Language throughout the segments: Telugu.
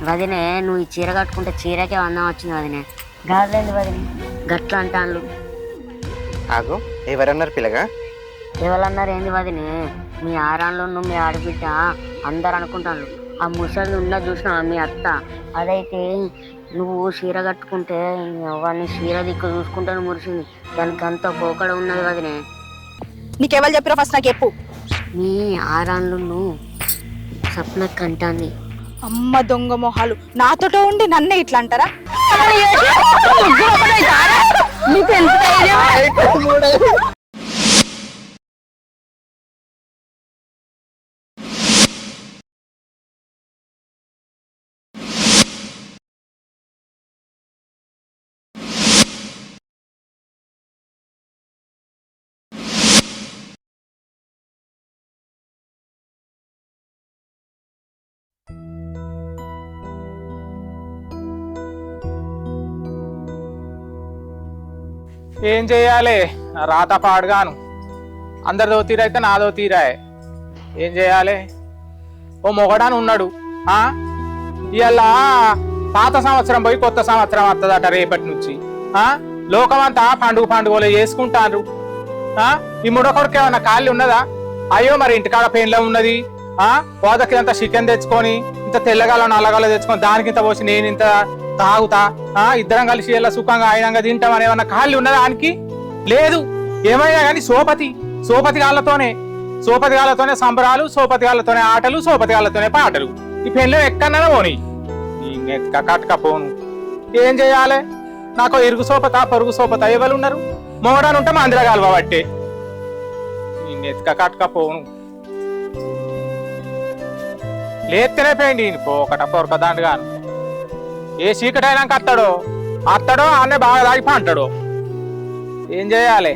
వదినే నువ్వు ఈ చీర కట్టుకుంటే చీరకే అందం వచ్చింది వదినే. గాజులేంది వదినే గట్ల అంటాను. ఆగు, ఎవరన్నారు పిల్లగా? ఎవరన్నారు ఏంది వదినే? మీ ఆరాన్లో మీ ఆడబిడ్డ అందరు అనుకుంటాను. ఆ ముసలి ఉన్న చూసినా మీ అత్త, అదైతే నువ్వు చీర కట్టుకుంటే అవన్నీ చీర దిక్కు చూసుకుంటాను మురిసింది. దానికి అంత పోకడ ఉన్నది వదినే. నీకెవరు చెప్పిరా ఫస్ట్ నాకు చెప్పు. మీ ఆరాన్లు సప్నక్ అంటాంది. అమ్మ దొంగ మొహాలు, నాతోట ఉండి నన్నే ఇట్లా అంటారా? ఏం చెయ్యాలి? రాత పాడుగాను. అందరిదో తీరైతే నాదో తీరాయే. ఏం చేయాలి? ఓ మొగడాను ఉన్నాడు. ఇవాళ పాత సంవత్సరం పోయి కొత్త సంవత్సరం వస్తుందట రేపటి నుంచి. లోకమంతా పండుగలు చేసుకుంటారు. ఈ ముడకొడికి ఏమన్నా ఖాళీ ఉన్నదా? అయ్యో మరి ఇంటికాడ పెయిన్లో ఉన్నది. పోదకి అంత చికెన్ తెచ్చుకొని ఇంత తెల్లగాలో నల్లగాలో తెచ్చుకొని దానికి ఇంత పోసి నేను ఇంత తాగుతా, ఇద్దరం కలిసి ఇలా సుఖంగా ఆయనంగా తింటామని ఏమన్నా ఖాళీ ఉన్నదా? దానికి లేదు. ఏమైనా కానీ సోపతిగాళ్ళతోనే సంబరాలు, సోపతిగాళ్ళతోనే ఆటలు, సోపతిగాళ్ళతోనే పాటలు. ఈ పెళ్ళి ఎక్కడన్నా పోనీ ఈ నెత్క కట్టక పోను. ఏం చేయాలి? నాకు ఇరుగు సోపత పొరుగు సోపత ఎవరు ఉన్నారు? మొగడాను ఉంటే మందిరగాలు బట్టే ఈ నెత్క కట్టక పోను. లేస్తేనే పోయింది పోకట పొరక దాండుగాను. ఏ చీకటి అయినాక అత్తడో అన్నే బాగా తాగి అంటాడో. ఏం చేయాలి?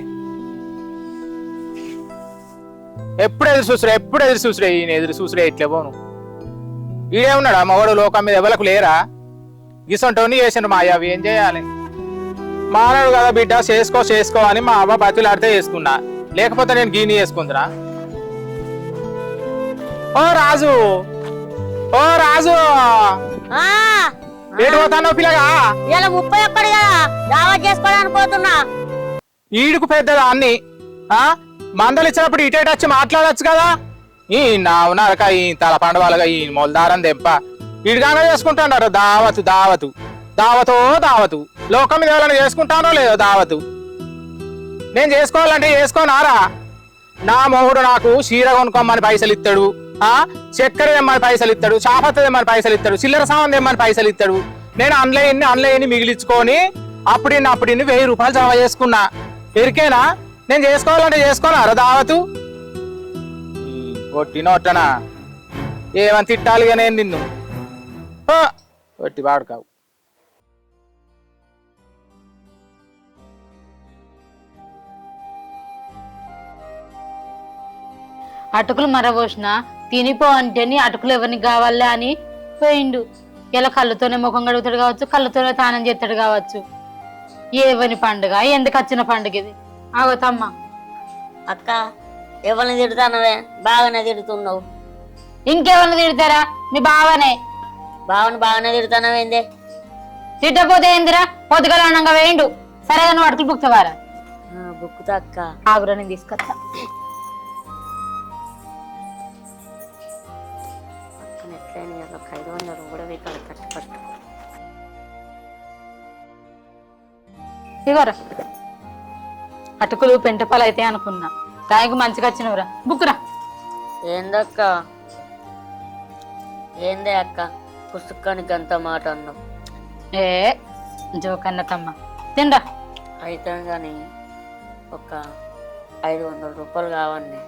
ఎప్పుడు ఎదురు చూసురే ఈయన ఎదురు చూసురే ఇట్లే పోను. ఈడే ఉన్నాడా మగడు లోకం మీద ఎవరికి లేరా? గిసంటోని చేసిండు మా అయ్యవి. ఏం చేయాలి? మానవుడు కదా బిడ్డ, చేసుకో అని మా అవ్వ బతులాడితే చేసుకున్నా, లేకపోతే నేను గీని చేసుకుందిరా. ఓ రాజు ఏడు పోతాను పిల్లగా? ఇలా 31 కదా దావత్ చేసుకోవడానికి పోతున్నా. ఈడుకు పెద్దదా అన్ని మందలు ఇచ్చినప్పుడు ఇటేట వచ్చి మాట్లాడచ్చు కదా. ఈ నావునరక ఈ తల పండుగలుగా ఈ మొలదారం దెబ్బ ఇడిగానే చేసుకుంటాడు. దావతు లోకం మీద ఎవరైనా చేసుకుంటానో లేదో దావతు. నేను చేసుకోవాలంటే చేసుకోనారా? నా మొగుడు నాకు చీర కొనుక్కోమని పైసలు ఇస్తాడు, చక్కెర తెమ్మని పైసలు ఇస్తాడు, చాపత్త తెమ్మని పైసలు ఇస్తాడు, చిల్లర సామాన్ తెమ్మని పైసలు ఇస్తాడు. నేను అన్లైన్ని మిగిలించుకొని అప్పుడు 1000 రూపాయలు జమ చేసుకున్నా. ఎరికేనా? నేను చేసుకోవాలంటే చేసుకోనారా దావతు? ఒట్టినొట్టనా ఏమని తిట్టాలిగా నేను నిన్ను? ఒట్టి వాడుకావు. అటుకులు మరబోసిన తినిపో అంటేని అటుకులు ఎవరికి కావాలే అని పోయిండు. ఇలా కళ్ళతోనే ముఖం కడుగుతాడు కావచ్చు, కళ్ళతోనే తానం చేస్తాడు కావచ్చు. ఏవని పండుగ, ఎందుకు వచ్చిన పండుగ ఇది? ఆగోతమ్మ. అక్క ఎవరిని తిడుతానవే? బాగానే తిడుతున్నావు. ఇంకెవరిని తిడతారా? మీ బావనే. బాగానే తిడుతానవేందే? తిట్టపోతే ఏందిరా? పొద్దుగల అన్నంగా వేయండు. సరేగా నువ్వు అటుకులు బుక్తవారా? బుక్కుతా అక్క. ఆగురా నేను తీసుకొస్తా. ఇగోరా అటుకులు పెంటపాలు అయితే అనుకున్నా. దానికి మంచిగా వచ్చినవురా. బుక్కురా. ఏందే అక్క పుస్తకానికి అంత మాట అన్నావు? జోకన్న తమ్మ తిండా. అయితే కానీ ఒక 500 రూపాయలు కావండి.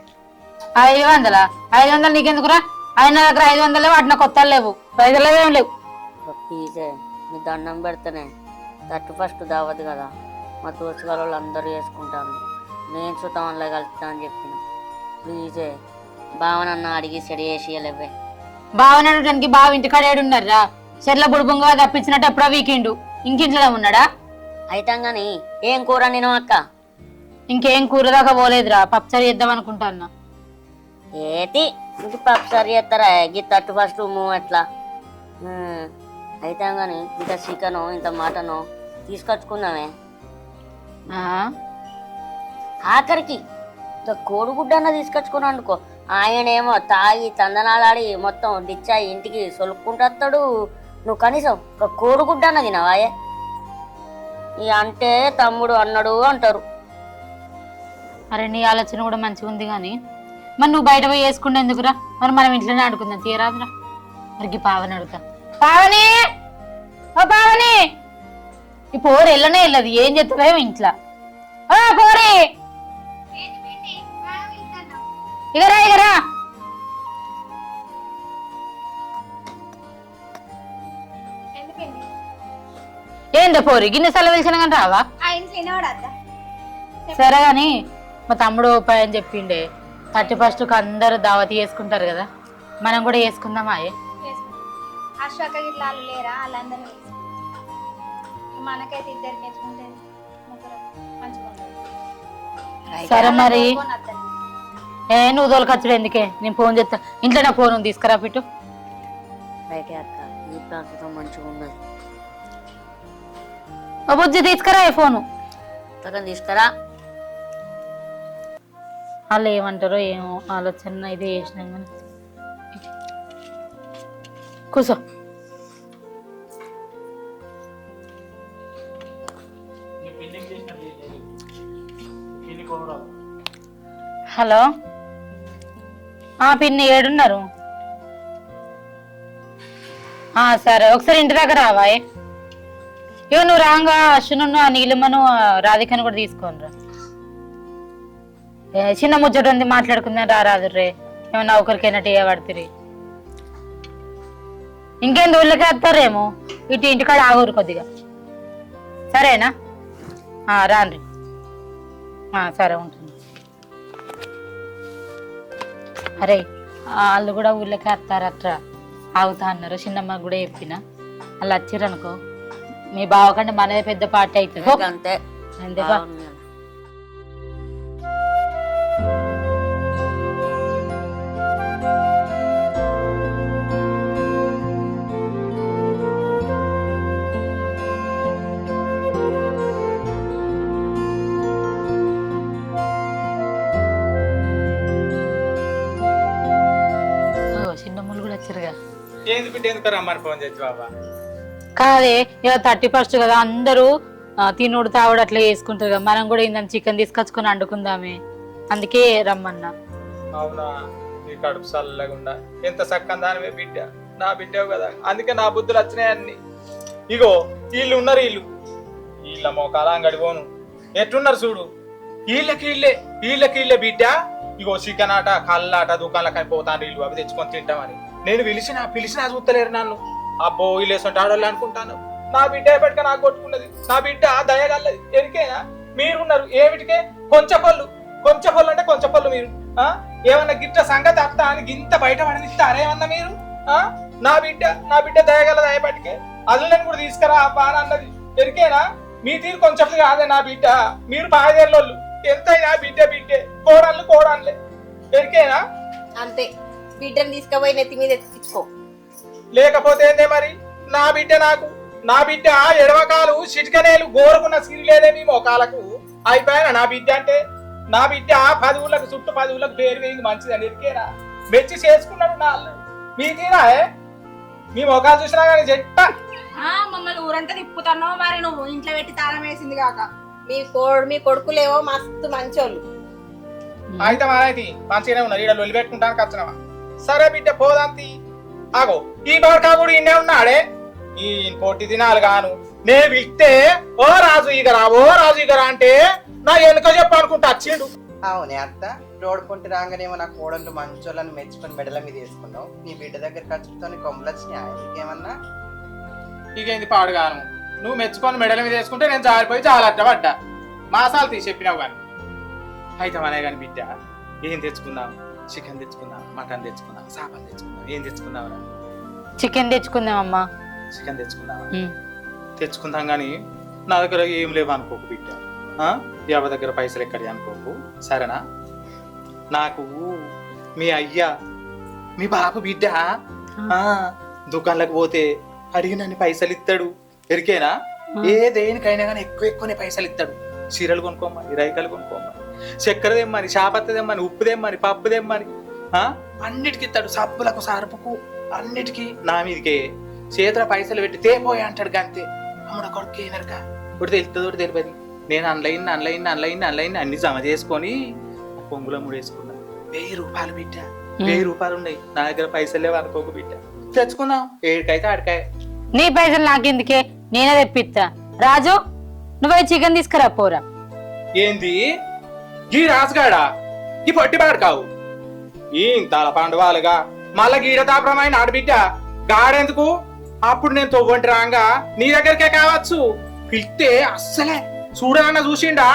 500? 500 నీకెందుకురా? ఆయన దగ్గర 500 లేవు, అట్లా కొత్త లేవు, పైసలు ఏం లేవు. ప్లీజే మీ దండం పెడితేనే 31st దావత్ కదా, మా దోస్తుగాల వాళ్ళు అందరూ చేసుకుంటాను, నేను సుతమల్లా కలుస్తా అని చెప్పిన. ప్లీజే బావనన్న అడిగి సెడి చేసియలేవే. బావనడానికి బావ ఇంటికాడ ఏడున్నారా? చెర్ల బుడుబుంగా తప్పించినట్టు ఎప్పుడో వీకిండు. ఇంకింట్లో ఉన్నాడా? అయితే గాని ఏం కూర నేను అక్క? ఇంకేం కూర దాకా పోలేదురా, పప్పుచారు చేద్దాం అనుకుంటాన్నా. ఏటి ఇంక పప్పుచారు చేస్తారా? గి 31st అట్లా అయితే కానీ ఇంత చికెను ఇంత మటను తీసుకొచ్చుకుందామే. ఆ, ఆఖరికి ఇంత కోడిగుడ్డన్న తీసుకొచ్చుకున్నా అనుకో, ఆయనేమో తాగి తందనాలాడి మొత్తం డిచ్చాయి ఇంటికి సొలుక్కుంటాడు. నువ్వు కనీసం ఒక కోడిగుడ్డ అన్న తినవాయే. ఇక అంటే తమ్ముడు అన్నాడు అంటారు. అరే నీ ఆలోచన కూడా మంచిగా ఉంది కానీ మరి నువ్వు బయట పోయి వేసుకుంటే ఎందుకురా? మరి మనం ఇంట్లోనే ఆడుకుందాం, తీరాదురా. మరికి పావని అడుగుతా. పావని, ఓ పావని, ఈ పోరు వెళ్ళనే వెళ్ళదు, ఏం చెప్తావేమో ఇంట్లో. ఓ పోరి, ఇగరా ఇగరా. ఏందో పోరి గిన్నె సెలవు పిలిచిన కానీ రావా? సరే గాని మా తమ్ముడు ఉపాయం అని చెప్పిండే 31st అందరూ దావతి చేసుకుంటారు కదా, మనం కూడా చేసుకుందామా? అశ్వక గిట్ల వాళ్ళు లేరా? వాళ్ళందరూ మనకైతే ఇద్దరు నేర్చుకుంటే మంచిగా. సరే మరి నువ్వు తోలుకొచ్చుడు ఎందుకే, నేను ఫోన్ చేస్తా. ఇంట్లో నా ఫోన్ తీసుకురా పిట్టు. రైతే అక్క, ఈ ప్రాంతం మంచిగా ఉన్నది. ఓ బుజ్జి తీసుకురా ఈ ఫోను. తగ్గని తీసుకురా. వాళ్ళు ఏమంటారో ఏమో ఆలోచన ఇదే చేసినాం కానీ. కూర్చో. హలో, పిన్ని ఏడున్నారు? సరే ఒకసారి ఇంటి దగ్గర రావాయే. ఇగో నువ్వు రాంగా అశ్విను నీలిమను రాధికను కూడా తీసుకోని రా. చిన్న ముచ్చట ఉంది, మాట్లాడుకుందాం. రారాదు రే, ఏమన్నా ఒకరికైనా టీయ పడుతుంది. ఇంకేంది ఊళ్ళకే వస్తారేమో, ఇటు ఇంటికాడ ఆగూరు కొద్దిగా. సరేనా? రాండి. సరే ఉంటుంది. అరే వాళ్ళు కూడా ఊళ్ళకే వస్తారు, అట్లా ఆగుతా అన్నారు. చిన్నమ్మ కూడా చెప్పిన వాళ్ళు వచ్చిర్రనుకో మీ బావ కంటే మనదే పెద్ద పార్టీ అవుతుంది. అంతే అంతేగా. చిన్నమ్మలు కూడా వచ్చారుగా. ఏంది బిడ్డ ఎందుకు రమ్మని ఫోన్ చేసి బాబా? కాదే ఇక 31st కదా, అందరూ తినుడు తావుడు అట్లా చేసుకుంటారు కదా, మనం కూడా ఏందని చికెన్ తీసుకొచ్చుకొని వండుకుందామే, అందుకే రమ్మన్నా. అవునా? నీ కడుపు చల్లగుండా ఎంత సక్కని దానివే బిడ్డ, నా బిడ్డవు కదా, అందుకే నా బుద్ధులు వచ్చినాయి అన్ని. ఇగో వీళ్ళు ఉన్నారు, వీళ్ళ మోకాల అంగడి పోను ఎట్లున్నారు చూడు. వీళ్ళకి బిడ్డ. ఇగో చికెన్ ఆట కళ్ళాట దుకాణాలకని పోతాను, వీళ్ళు అవి తెచ్చుకొని తింటామని. నేను పిలిచినా చూస్తలేరు నన్ను. అబ్బో వీళ్ళేసంటే ఆడవాళ్ళు అనుకుంటాను. నా బిడ్డ ఎప్పటికే నాకు కొట్టుకున్నది, నా బిడ్డ దయగల్లది. ఎరికేనా? మీరున్నారు ఏమిటికే కొంచెపళ్ళు అంటే కొంచెపళ్ళు. మీరు ఏమన్నా గిట్ట సంగతి అర్థ అని గింత బయట పడనిస్తారేమన్నా మీరు? నా బిడ్డ దయగలది అయ్యేపటికే. అల్లుని కూడా తీసుకురా బాగా అన్నది. ఎరికేనా? మీ తీరు కొంచెం కాదే నా బిడ్డ. మీరు బాధేర్లోళ్ళు ఎంతైనా బిడ్డే కోడన్లే. ఎరికేనా? అంతే, బిడ్డను తీసుకుపోయి నెత్తి మీద ఎత్తించుకో. లేకపోతే ఏందే మరి? నా బిడ్డ ఎడవకాలు చిటికనేలు గోరుకున్న సిరి లేదే మీ మోకాలకు. అయిపోయినా నా బిడ్డ అంటే? నా బిడ్డ 10 ఊళ్ళకు చుట్టూ 10 ఊళ్ళకు పేరు వేయింది మంచిదని. ఎరికేనా? మెచ్చి చేసుకున్నాడు నా అల్లు. మీ తీరా మీ మొఖాలు చూసినా కానీ చెట్ట మమ్మల్ని ఊరంతా తిప్పుతానో మరి, నువ్వు ఇంట్లో పెట్టి తాళం వేసింది కాక. మీ కొడుకులేవో మస్తు మంచోళ్ళు. అయితే మనైతే మంచిగానే ఉన్నారు. ఈడ లొల్లి పెట్టుకుంటానికి వచ్చినవా? సరే బిడ్డ పోదాంతి. ఆగో ఈ బడకా కూడా ఇన్నే ఉన్నాడే. ఈ పొట్టి దినాలు గాను నేను పిలిస్తే ఓ రాజు ఇగరా అంటే నా ఎందుకో చెప్పనుకుంటా వచ్చిండు. అవునే అత్త, రోడ్డు పొంటి రాగానేమో నా కోడళ్ళు మంచోళ్ళని మెచ్చుకొని మెడల మీద వేసుకున్నావు. నీ బిడ్డ దగ్గర ఖర్చుతో కొమ్ములు వచ్చినాయి ఇంకేమన్నా? ఇకేంది పాడుగాను, నువ్వు మెచ్చుకొని మెడల మీద వేసుకుంటే నేను జారిపోయి జాలట్ట పడ్డా. మాసాలు తీసి చెప్పినావు కానీ. అయితే మనే కానీ బిడ్డ ఏం తెచ్చుకుందాం? చికెన్ తెచ్చుకుందాం, మటన్ తెచ్చుకుందాం, చేపలు తెచ్చుకుందాం. ఏం తెచ్చుకుందాం? చికెన్ తెచ్చుకుందామమ్మా. చికెన్ తెచ్చుకుందాం కానీ నా దగ్గర ఏం లేవు అనుకోకు బిడ్డ. ఎవ దగ్గర పైసలు ఎక్కడి అనుకోకు, సరేనా? నాకు మీ అయ్యా మీ బాపు బిడ్డ దుకాణంలోకి పోతే అడిగినన్ని పైసలు ఇస్తాడు ఎరికేనా? ఏ దేనికైనా కానీ ఎక్కువనే పైసలు ఇస్తాడు. చీరలు కొనుక్కోమని, రైకలు కొనుక్కోమని, చక్కెర తెమ్మని, చాపత్త తెమ్మని, ఉప్పు తెమ్మని, పప్పు తెమ్మని, అన్నిటికి ఇస్తాడు. సబ్బులకు సరుపుకు అన్నిటికీ నా మీదకే చేతుల పైసలు పెట్టి తేపోయా అంటాడు. అంతే అమ్ముడ కొడుకు ఏనరక ఒకటి తెలుస్తుంది, ఒకటి తెలియదు. నేను ఆన్లైన్ అన్ని జమ చేసుకొని పొంగుల ముడేసుకున్నా. 1000 రూపాయలు బిడ్డా, 1000 రూపాయలు ఉన్నాయి నా దగ్గర. పైసలు లేవు అనుకోకు బిడ్డ, తెచ్చుకుందాం. ఏడికైతే ఆడికాయ. నీ పైసలు నాకెందుకే, నేనే తెప్పిస్తా. రాజు నువ్వు చికెన్ తీసుకురా పోరా. ఏంది గీ రాజుగాడా? ఈ పొట్టి పాడకావు ఈ తల పండువాలుగా మళ్ళా గీడ తాపరమైన ఆడబిడ్డ గాడెందుకు? అప్పుడు నేను తొవ్వంటి రాంగా నీ దగ్గరికే కావచ్చు. పిలిస్తే అస్సలే చూడనన్నా చూసిండా?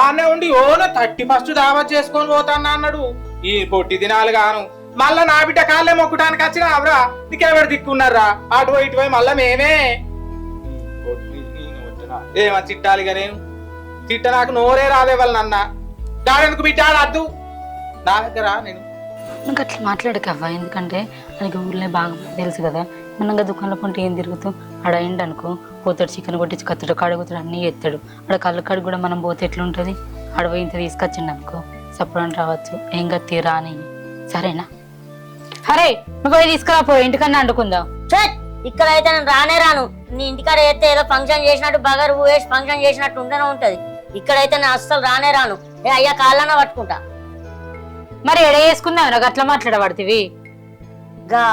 ఆనే ఉండి ఓన 31st దావత్ చేసుకొని పోతాను అన్నాడు. ఈ పొట్టి దినాలు గాను మళ్ళా నా బిడ్డ కాళ్ళే మొక్కటానికి వచ్చిన అవరా నీకెవరు దిక్కున్నారా? అటు ఇటు పోయి మళ్ళా మేమే ఏమని చిట్టాలిగా? నేను తిట్ట నాకు నోరే రాదే వాళ్ళ నాన్న. గాడెందుకు బిడ్డాడు అద్దు నా దగ్గర. నేను నువ్వు అట్లా మాట్లాడకవ్వా, ఎందుకంటే మనకి ఊళ్ళో బాగా తెలుసు కదా. మనగా దుకాణంలో కొంటే ఏం తిరుగుతూ ఆడ అయిండు అనుకో, పోతాడు చికెన్ కొట్టించి కత్తాడు, కాడుగుతాడు, అన్నీ ఎత్తాడు. ఆడ కళ్ళు కాడికి కూడా మనం పోతే ఎట్లుంటుంది? ఆడ పోయి ఇంత తీసుకొచ్చిండు అనుకో, సప్పుడు రావచ్చు. ఏం గత్తి రాని, సరేనా? అరే నువ్వు పోయి తీసుకురా పో, ఇంటికన్నా అండుకుందాం. ఇక్కడ అయితే నేను రానే రాను. నీ ఇంటికాడ అయితే ఏదో ఫంక్షన్ చేసినట్టు బగరు వేసి ఫంక్షన్ చేసినట్టు ఉంటేనే ఉంటది. ఇక్కడైతే నేను అస్సలు రానే రాను. అయ్యా కాళ్ళన్నా పట్టుకుంటా. మరి ఎడ వేసుకుందాం నాకు అట్లా మాట్లాడబడుతుంది. గా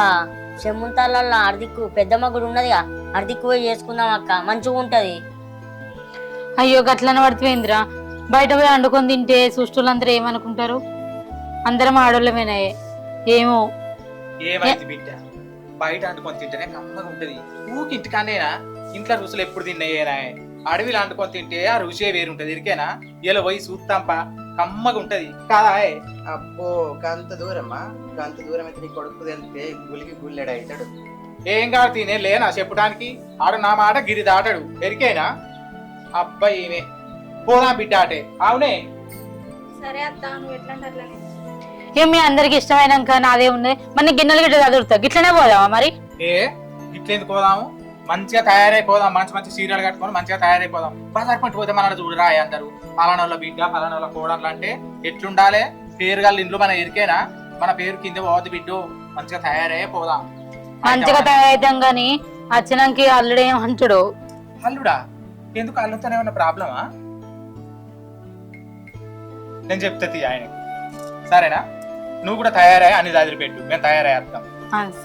చెమ్ముంతాళ్ళ అర్దిక్కు పెద్దమ్మ గుడి ఉన్నదిగా, అర్దిక్కు పోయి చేసుకుందాం అక్క, మంచిగా ఉంటది. అయ్యో గట్లనే పడుతుందిరా. బయట పోయి వండుకొని తింటే సుష్టులందరూ ఏమనుకుంటారు? అందరం ఆడోళ్ళమేనాయే. ఏమో ఏమైంది బిడ్డ, బయట అంటుకొని తింటేనే కమ్మగా ఉంటది. ఊకి ఇంటికానేనా? ఇంట్లో రుచులు ఎప్పుడు తిన్నాయేనా? అడవిలో అంటుకొని తింటే ఆ రుచే వేరుంటది. ఇరికేనా? ఇలా పోయి చూస్తాంపా, కమ్మగా ఉంటది కాదా? అబ్బో గంత దూరమా? గంత దూరం అయితే నీ కొడుకు తెలితే గులికి గుల్లెడ అవుతాడు. ఏం కాదు తినే లేనా చెప్పడానికి? ఆడు నా మాట గిరి దాటాడు. ఎరికేనా? అబ్బాయి ఏమే పోదాం బిడ్డ అటే. అవునే సరే అత్త, నువ్వు ఎట్లా అంటే అట్లనే. ఏం మీ అందరికి ఇష్టమైనాక నాదే ఉన్నాయి. మన గిన్నెలు గిట్ట చదువుతా, గిట్లనే పోదామా మరి? ఏ ఇట్లెందుకు పోదాము? మంచిగా తయారైపోదాం, మంచి మంచి సీరియల్ కట్టుకొని మంచిగా తయారైపోదాం. బజార్ పంట పోతే మన చూడరా అందరు పలానోళ్ళ బిడ్డ, పలానోళ్ళ కోడళ్ళు అంటే ఎట్లుండాలి? పేరు గల ఇంట్లో మన ఎరికేనా? మన పేరు కింద పోవద్దు బిడ్డు. మంచిగా తయారై పోదాం. మంచిగా తయారైతాం గాని వచ్చినాకి అల్లుడు ఏమంటాడు? అల్లుడా? ఎందుకు? అల్లుతోనే ఏమన్నా ప్రాబ్లమా? నేను చెప్తా ఆయనకి, సరేనా? నువ్వు కూడా తయారై అన్ని దాదిరి పెట్టు, మేము తయారయ్యేస్తాం.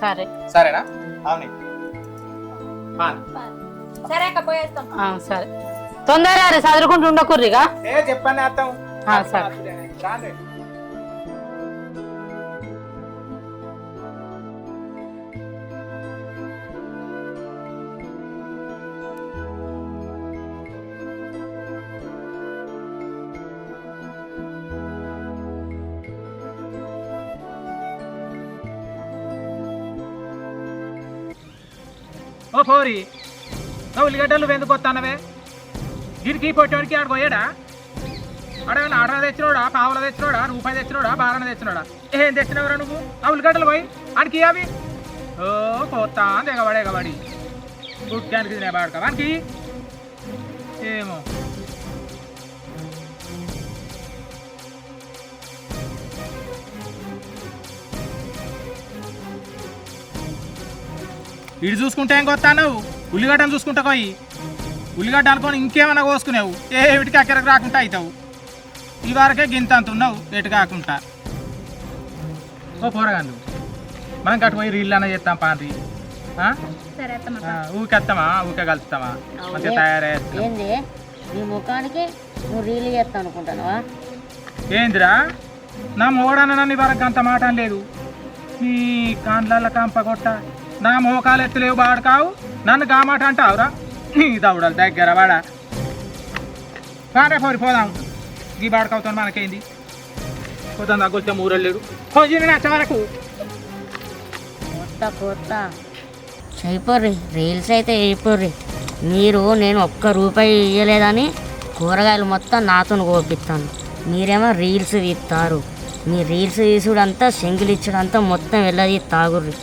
సరే సరేనా? అవును సరే అక్క, పోయేస్తాం. సరే తొందరగా చదువుకుంటూ ఉండకూర్రిగా. చెప్పండి అర్థం. సరే ఓ పోరి, ఉల్లిగడ్డలు ఎందుకు వస్తానవే? గిరికి పొట్టోడికి ఆడ పోయాడా? అడగని ఆటలు తెచ్చినోడా, పావులు తెచ్చినోడా, రూపాయి తెచ్చినోడా, బారణ తెచ్చినోడా? ఏం తెచ్చినవరా నువ్వు? ఆ ఉల్లిగడ్డలు పోయి ఆడికి అవి ఓ పోతా ఎగబడి గుడ్డానికి తినేవాడుక వానికి ఏమో. ఇటు చూసుకుంటే ఏం కొత్తావు? ఉల్లిగడ్డను చూసుకుంటా పోయి ఉల్లిగడ్డ అనుకొని ఇంకేమైనా కోసుకునేవు. ఏమిటికి అక్కడికి రాకుండా అవుతావు. ఈ వరకే గింత అంటున్నావు ఎటు కాకుండా. ఓ పోరగాను, మనం కట్టు పోయి రీళ్ళు అన్న చేస్తాం పాండ్రి. ఊకెత్తామా, ఊకే కలుస్తామా? మంచిగా తయారయ్యేది. ఏంది నీ ముఖానికి నువ్వు రీల్ చేస్తా అనుకుంటావా? ఏందిరా నా మోడన్న నన్ను వరకు అంత మాట లేదు. నీ కాండ్ల కంప కొట్ట నా మోకాలు ఎత్తులేవు బాడుకావు, నన్ను గా మాట అంటావురా? నీ దౌడలు దగ్గర వాడా. పాండ్రా పోరి పోదాం. ఈ బాడుకవుతాను మనకేంది? పోతాం తగ్గొచ్చే మూరెళ్ళాడు కొంచెం నచ్చ వరకు కొత్త అయిపోర్రి. రీల్స్ అయితే అయిపోర్రి. మీరు నేను ₹1 ఇయ్యలేదని కూరగాయలు మొత్తం నాతో కోపిస్తాను. మీరేమో రీల్స్ తీస్తారు. మీ రీల్స్ తీసుడంతా సెంగిల్ ఇచ్చడంతా మొత్తం వెళ్ళది తాగుర్రి.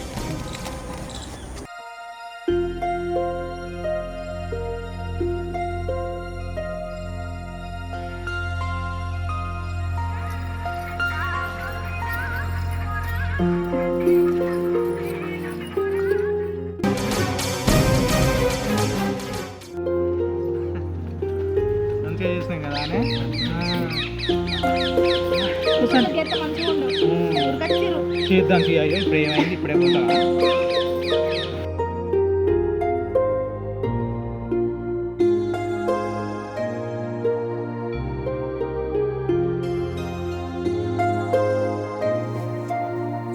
చేసినాం కదా అని. ఎంత మంచిగా ఉండవు ఉరకచ్చిర్రు. చేద్దాం తీ. అయ్యో ఇప్పుడు ఏమైంది, ఇప్పుడే పోతా.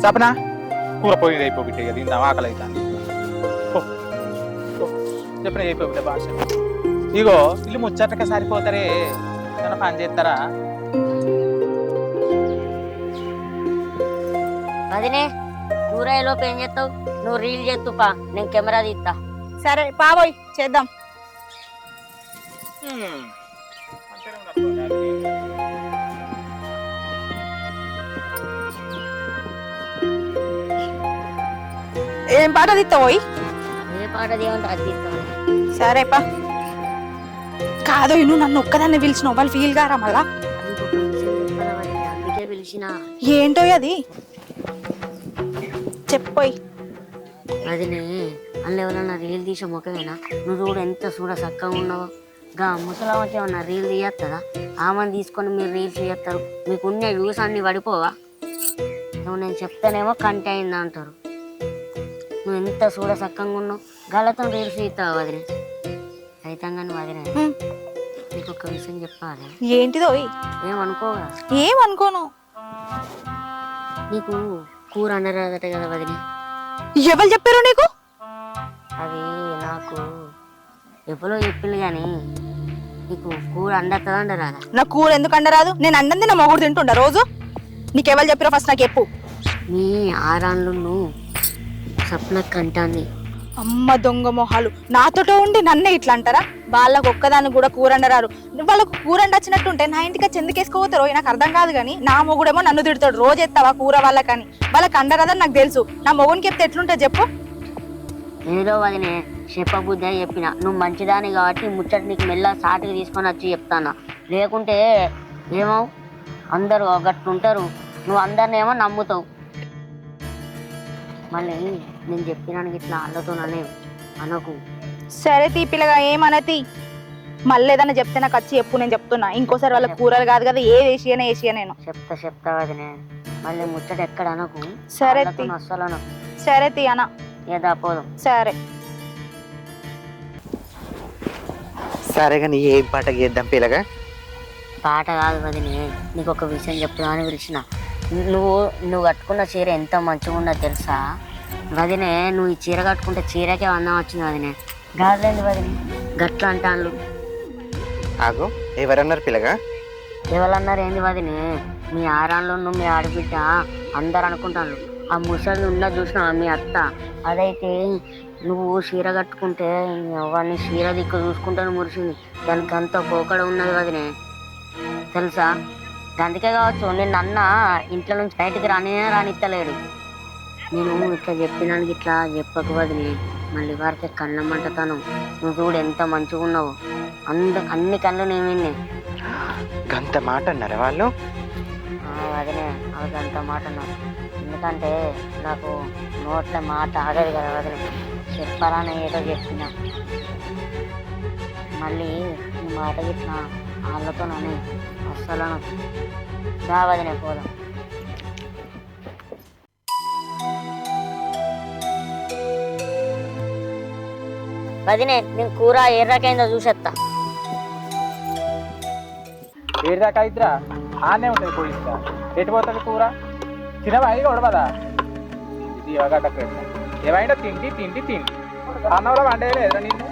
సపనా కూర పోయింది అయిపోబిట్టే కదా, ఇంత ఆకలి అవుతాను. చెప్పిన అయిపోబిట్టే భాష. ఇగో ఇల్లు ముచ్చటగా సరిపోతారే, ఏమైనా పని చేస్తారా? వదినే కూరలోపు ఏం చేస్తావు? నువ్వు రీల్ చేస్తుపా, నేను కెమెరా తీస్తా. సరే పాబోయ్ చేద్దాం. ఏం పాట తీస్తావోయ్? ఏ పాట తీయమంటే అది తీస్తాను. సరే పా. కాదు నువ్వు నన్ను ఒక్కదాన్ని పిలిచినావు, వాళ్ళు ఫీల్ గారా మళ్ళా? అందుకే పిలిచిన. ఏంటో అది చెప్పోయ్. వదినే అందులో ఎవరన్నా రీల్ తీసే ముఖమేనా? నువ్వు చూడు ఎంత చూడ చక్కగా ఉన్నావో. గా ముసలామకి ఏమన్నా రీల్ తీయస్తుందా? ఆమెను తీసుకొని మీరు రీల్స్ తీస్తారు, మీకు ఉన్న వ్యూస్ అన్ని పడిపోవా? నువ్వు నేను చెప్తానేమో కంటి అయిందా అంటారు. నువ్వు ఎంత చూడ చక్కగా ఉన్నావు, గలతో రీల్స్ తీస్తావా వదినే? అయితే కానీ వదినే నీకు ఒక విషయం చెప్పాలి. ఏంటిదోయ్? ఏమనుకోగా. ఏమనుకోను. నీకు కూర అండరాదట కదా వదినే? ఎవరు చెప్పారు నీకు? అది నాకు ఎప్పుడో చెప్పింది కానీ నీకు కూర అండతుందా అండరాదా? నా కూర ఎందుకు అండరాదు? నేను అన్నంది నా మొగుడు తింటుండా రోజు. నీకెవరు చెప్పారో ఫస్ట్ నాకు చెప్పు. మీ ఆరాళ్ళు సప్నక్ అంటాంది. అమ్మ దొంగ మొహాలు, నాతోటో ఉండి నన్నే ఇట్లా అంటారా? వాళ్ళకు ఒక్కదాన్ని కూడా కూర అండరారు. వాళ్ళకు కూర అండొచ్చినట్టుంటే నా ఇంటికి వచ్చి ఎందుకు వేసుకోపోతారో నాకు అర్థం కాదు. కానీ నా మొగుడేమో నన్ను తిడతాడు, రోజు ఎత్తావా కూర వాళ్ళకని. వాళ్ళకి అండరాదని నాకు తెలుసు. నా మొగునికి చెప్తే ఎట్లుంటే చెప్పు. ఏదో వదినే చెప్పబుద్దే చెప్పిన. నువ్వు మంచిదాని కాబట్టి ముచ్చట నీకు మెల్ల సాటికి తీసుకొని వచ్చి చెప్తాను. లేకుంటే ఏమో అందరూ గట్లుంటారు, నువ్వు అందరిని ఏమో నమ్ముతావు. మళ్ళీ నేను చెప్పినానికి ఇట్లా అల్లతోననే అనకు. సరే తీ పిల్లగా, ఏమనతి. మళ్ళీ ఏదన్నా చెప్తే నాకు వచ్చి చెప్పు, నేను చెప్తున్నా. ఇంకోసారి వాళ్ళ కూరలు కాదు కదా, ఏ వేసియా నేను చెప్తా వదినే. మళ్ళీ ముచ్చట ఎక్కడ అనకు. సరే అస్సలు అనకు. సరే తీ అన్న. ఏదా పోదాం. సరే సరే కానీ ఏం పాట చేద్దాం పిల్లగా? పాట కాదు వదినే, నీకు ఒక విషయం చెప్తామని పిలిచిన. నువ్వు కట్టుకున్న చీర ఎంత మంచిగా ఉన్నదో తెలుసా వదినే? నువ్వు ఈ చీర కట్టుకుంటే చీరకే అందం వచ్చింది వదినే. గాజులేంది వదినే గట్ల అంటాను. ఆగు, ఎవరన్నారు పిల్లగా? ఎవరన్నారు ఏంది వదినే? మీ ఆరాళ్ళు మీ ఆడబిడ్డ అందరు అనుకుంటాను. ఆ ముసలి ఉన్న చూసినా మీ అత్త, అదైతే నువ్వు చీర కట్టుకుంటే అవన్నీ చీర దిక్కు చూసుకుంటాను మురిసింది. దానికి అంత పోకడ ఉన్నది వదినే తెలుసా? అందుకే కావచ్చు నేను అన్న ఇంట్లో నుంచి బయటికి రానిత్తలేడు. నేను ఇట్లా చెప్పినానికి ఇట్లా చెప్పకు వదిని, మళ్ళీ వారికి కళ్ళమంటతాను. నువ్వు చూడు ఎంత మంచిగా ఉన్నావు, అన్ని కళ్ళు నేమిన్నే. గంత మాట అన్నారా వాళ్ళు? వదినే అది అంత మాట అన్నారు. ఎందుకంటే నాకు నోట్ల మాట ఆగదు కదా వదిన, చెప్పాలని ఏదో చెప్పిన. మళ్ళీ ఈ మాట చెప్పిన వాళ్ళతోనని అస్సలు వదినే పోదాం. వదినే నేను కూర ఎర్రకైందో చూసేస్తా. ఏడాకా ఇద్దరా ఆనే ఉంటుంది పోయిస్తా. ఎటు పోతుంది కూర? తినవా ఇక ఉడవదా? ఇది గడ్డకు ఏమైనా తిండి తిండి తిండి అన్నంలో వండేయలేదురా నిన్ను?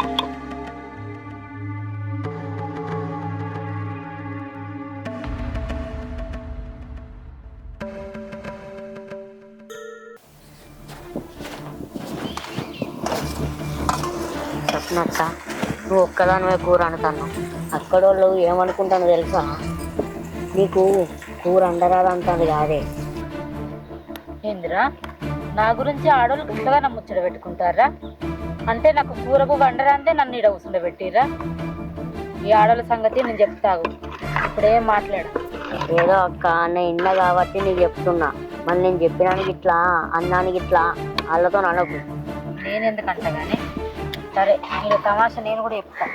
చెప్పినక్క నువ్వు ఒక్కదానివే కూర అంటున్నావు. అక్కడ వాళ్ళు ఏమనుకుంటానో తెలుసా? నీకు కూర అండరాదంటాను కాదే. ఏందిరా నా గురించి ఆడోళ్ళు గుంటగా నా ముచ్చట పెట్టుకుంటారా? అంటే నాకు కూరకు వండరంటే నన్ను ఈడ కూర్చుండబెట్టిర్రా? ఈ ఆడోళ్ళ సంగతి నేను చెప్తావు, ఇప్పుడేం మాట్లాడు. ఏదో అక్క నేను ఇన్న కాబట్టి నీకు చెప్తున్నా. మళ్ళీ నేను చెప్పినానికి ఇట్లా అన్నానికి ఇట్లా వాళ్ళతో అనకు. నేనెందుకంటా కానీ సరే, మీరు తమాషా నేను కూడా చెప్తా.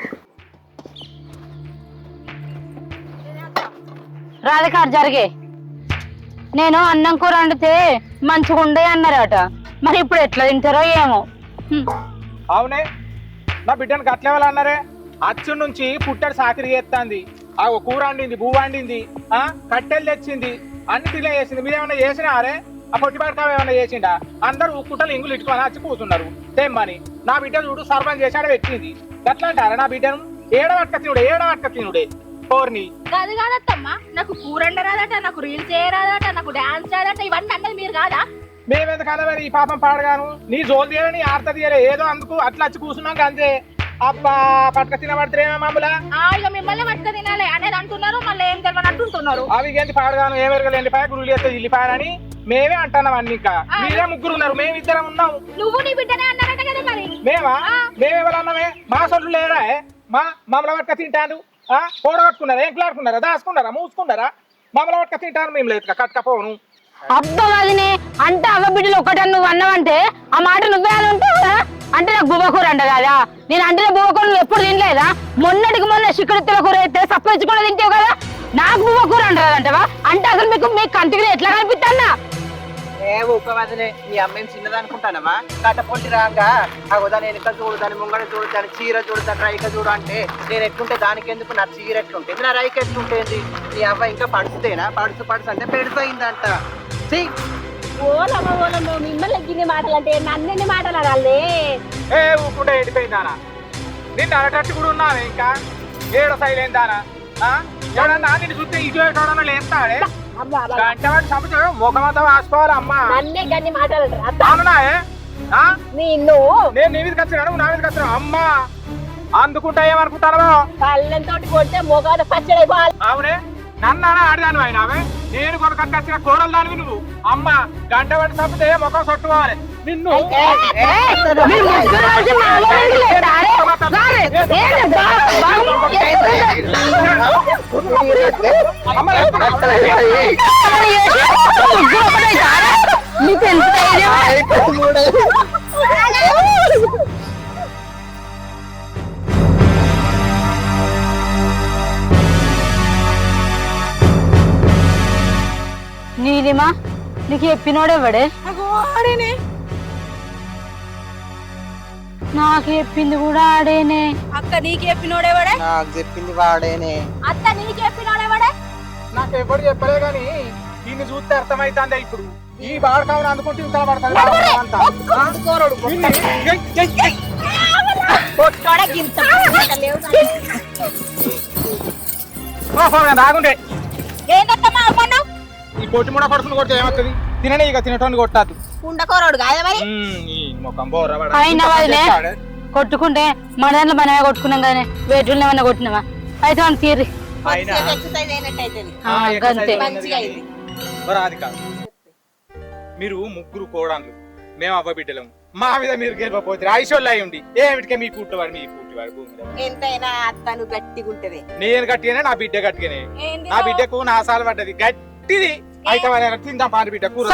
రాధిక జరిగే నేను అన్నం కూర వండితే మంచిగా ఉండే అన్నారట, మరి ఇప్పుడు ఎట్లా తింటారో ఏమో. అవునే, నా బిడ్డను గట్లెవలు అన్నారే? అచ్చు నుంచి పుట్టడు సాకిరి చేస్తుంది. ఆ కూర వండింది, బూ వండింది, కట్టెలు తెచ్చింది, అన్ని తిలే చేసింది. మీరేమన్నా చేసినారే? ఆ పొట్టిపాడకాయ ఏమన్నా చేసిండా? అందరూ కుట్టలు ఇంగులు ఇట్టుకొని వచ్చి కూర్చున్నారు తెమ్మని. నా బిడ్డ చూడు సర్వం చేశాడు పెట్టింది. గట్లా అంటారా నా బిడ్డను? ఏడవట్క తినుడే కోర్ని. అది కాదత్తమ్మా, నాకు కూర రాదట, నాకు రీల్స్ చేయరాదట, నాకు డాన్స్ రాదట, ఇవన్నీ అన్నది మీరు కాదా? మేమెందుకు అనవని ఈ పాపం పాడగాను? నీ జోలు తీయని ఆర్త తీయలే, ఏదో అందుకు అట్లా వచ్చి కూర్చున్నాక అంతే. అబ్బా పట్టుక తినబడితేమో మమ్మల్ని ఇక మిమ్మల్ని పట్టుక తినాలి అనేది అంటున్నారు, మళ్ళీ ఏం తెలియని అంటుంటున్నారు. అవి ఏంటి పాడగాను? ఏమెరగలు ఎండిపాయ గురువులు వేస్తే ఇల్లిపాయని మేమే అంటున్నాం అన్ని. ఇంకా మీరే ముగ్గురు ఉన్నారు, మేమిద్దరం ఉన్నాం. నువ్వు నీ బిడ్డనే అన్నారట కదా మరి. మేమెవరు అన్నామే? మా సొంట్లు లేరా? మమ్మల్ని పట్టుక తింటాను. కూడగట్టుకున్నారా? ఎంకులాడుకున్నారా? దాచుకున్నారా? మూసుకున్నారా? మమ్మల్ని పట్టుక తింటాను మేము లేదు కట్టకపోను. అబ్బా వదినే, అంటే అవ్వ బిడ్డలు ఒకటని నువ్వు అన్నావంటే ఆ మాట నువ్వే అని ఉంటావు కదా. అంటే నాకు బువ్వకూర అంట కదా, నేను అంటే బువ్వకూర నువ్వు ఎప్పుడు తినలేదా? మొన్నటికి మొన్న చిక్కుడుత్తల కూర అయితే సప్పచ్చుకుండా తింటావు కదా, నాకు బువ్వకూర అంటారంటవా? అంటే అసలు మీకు కంటికి ఎట్లా కనిపిస్తానా? ఏ ఊపవదనే, నీ అమ్మేం చిన్నది అనుకుంటానమ్మా? కట్టపొంటి రాగా దాని వెనుక చూడు, దాని ముంగడ చూడు, దాని చీర చూడు, దాని రైక చూడు అంటే నేను ఎట్లుంటే దానికి ఎందుకు? నా చీర ఎట్లుంటేది, నా రైక ఎట్లుంటేది? నీ అవ్వ ఇంకా పడుతుందేనా? పడుతు అంటే పెడిపోయిందంట. ఓలమ్మ మిమ్మల్ని గిన్ని మాటలు అంటే నన్నెన్ని మాటలు అడాలే? ఏ ఊపుకుంటే ఎండిపోయిందానా? నిన్ను అరటట్టు కూడా ఉన్నావే ఇంకా? ఏడో సైలేందానా? ఎవడన్నా నిన్ను చూస్తే ఇటు ఎవడన్నా లేస్తాడే? గంట వాటి సంవత్సరం ముఖమంతా వాసుకోవాలి అమ్మా. నన్నే గన్ని మాటలు అవునాయే? నిన్ను నేను నీ మీదకి వచ్చినా, నువ్వు నా మీదకి వచ్చినావు అమ్మా. అందుకుంటా ఏమనుకుంటానో? కళ్ళంతో కొడితే మొగాద పచ్చడైపోవాలి. అవునే, నన్ను ఆడదాను అయినావే. నేను కొనకొచ్చిన కూరలు దానివి నువ్వు. అమ్మ గంట వాటి సంపితే ముఖం సొట్టుకోవాలి నిన్ను. నీలిమా, నీకు చెప్పినోడెవడే? నాకు చెప్పింది కూడా ఆడేనే. అక్క నీకు చెప్పినోడేవాడే? నాకు చెప్పింది వాడేనే. అత్త నీకు చెప్పినోడేవాడే? నాకు ఎప్పుడు చెప్పలే గాని దీన్ని చూస్తే అర్థమైతుందే ఇప్పుడు. ఈ బాడకావును అందుకుంటే ఇంత పడుతుంది. రాగుండే ఏందత్తమ్మా అమ్మన్నావు? ఈ కొట్టి ముడ పడుతుంది కొడితే ఏమవుతుంది? తిననే ఇక తినటోని కొట్టాదు. కుండకోరోడు కాదా మరి? అయినా వదిలే, కొట్టుకుంటే మన దాంట్లో మనమే కొట్టుకున్నాం కానీ వేటుల్ని ఏమన్నా కొట్టినావా? అయితే మనం తీరి ఎక్సర్సైజ్ అయినట్టయితే అంతే. మీరు ముగ్గురు కోడాన్లు, మేము అవ్వ బిడ్డలము. మా మీద మీరు గెలవపోతే ఐశ్వర్య అయి ఉండి ఏమిటికే మీ పుట్టువాడు భూమి మీద. ఎంతైనా అత్తను గట్టిగా ఉంటది. నేను గట్టిగానే, నా బిడ్డ గట్టిగానే. నా బిడ్డకు నా సాలు పడ్డది గట్టిది. అయితే తిందాం పాని బిడ్డ కూర.